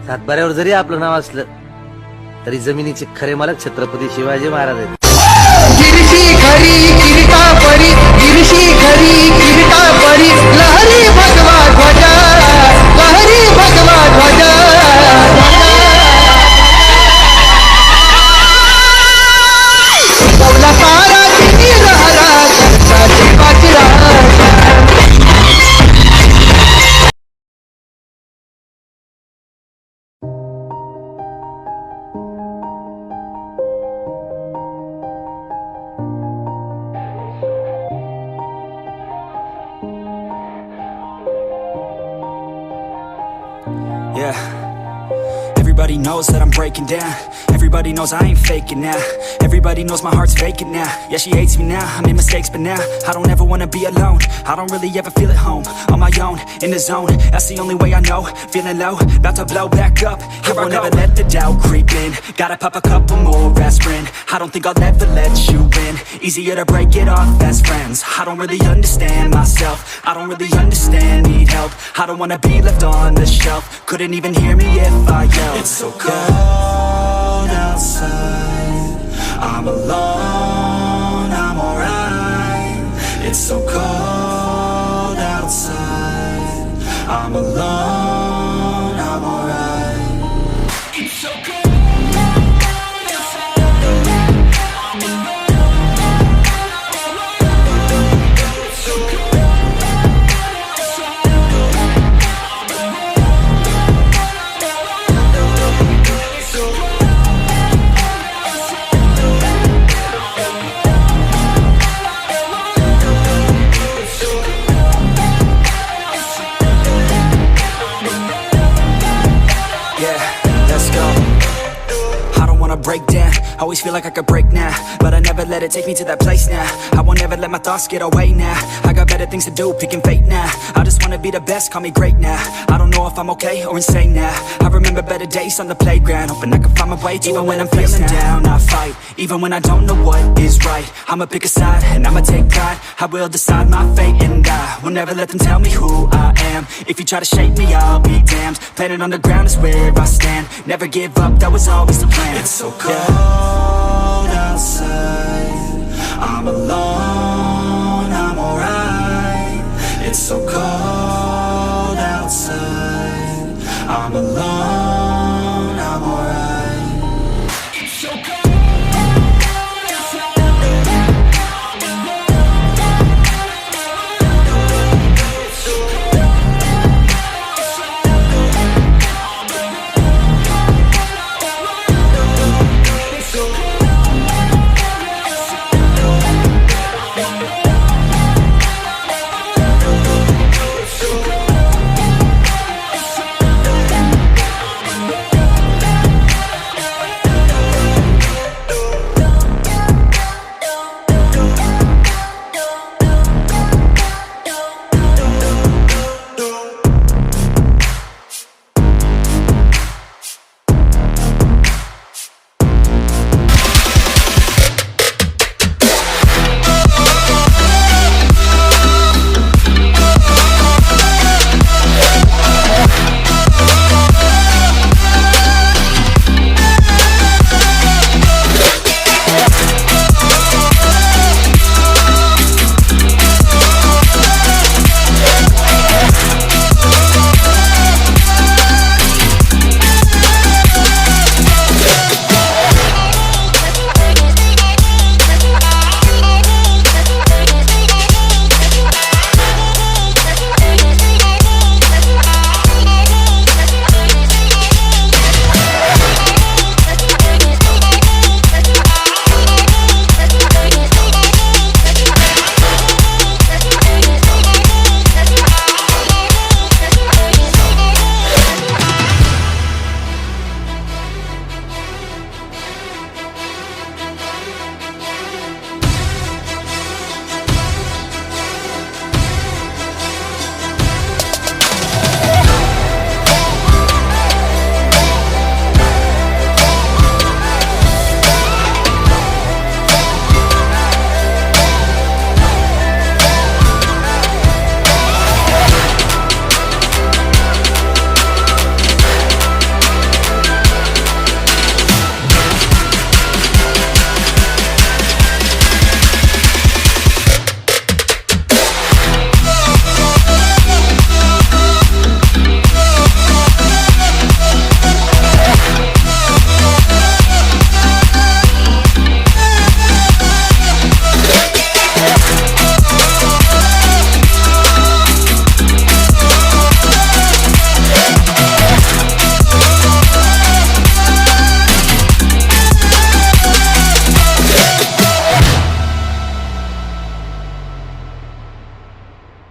सातबाऱ्यावर जरी आपलं नाव असलं तरी जमिनीचे खरे मालक छत्रपती शिवाजी महाराज आहेत. गिरशी खरी किरीटा परी, गिरशी खरी किरीटा परी, लहरी भगवा ध्वजा, लहरी भगवा ध्वजा. पौला तारा किती रहरा कष्टाची पाचरा. Yeah, everybody knows that I'm breaking down. Everybody knows I ain't faking now. Everybody knows my heart's faking now. Yeah, she hates me now, I made mistakes but now I don't ever wanna be alone. I don't really ever feel at home, on my own, in the zone. That's the only way I know, feeling low, about to blow back up. Here I won't ever let the doubt creep in. Gotta pop a couple more aspirin. I don't think I'll ever let you in. Easier to break it off best friends. I don't really understand myself, I don't really understand, need help. I don't wanna be left on the shelf. Couldn't even hear me if I yelled. It's so cold outside, I'm alone, I'm alright. It's so cold outside, I'm alone, I'm alright. It's so cold outside, I'm alone, I'm alright. It's so cold outside, I'm break down, always feel like I could break now, but I never let it take me to that place now. I won't ever let my thoughts get away now. I got better things to do, picking fate now. I just wanna be the best, call me great now. I don't know if I'm okay or insane now. I remember better days on the playground, hoping I can find my way. Even when I'm feeling down, I fight. Even when I don't know what is right, I'ma pick a side and I'ma take pride. I will decide my fate and I will never let them tell me who I am. If you try to shake me, I'll be damned. Planet on the ground is where I stand. Never give up, that was always the plan. It's so cold outside, I'm alone, I'm alright. It's so cold outside, I'm alone.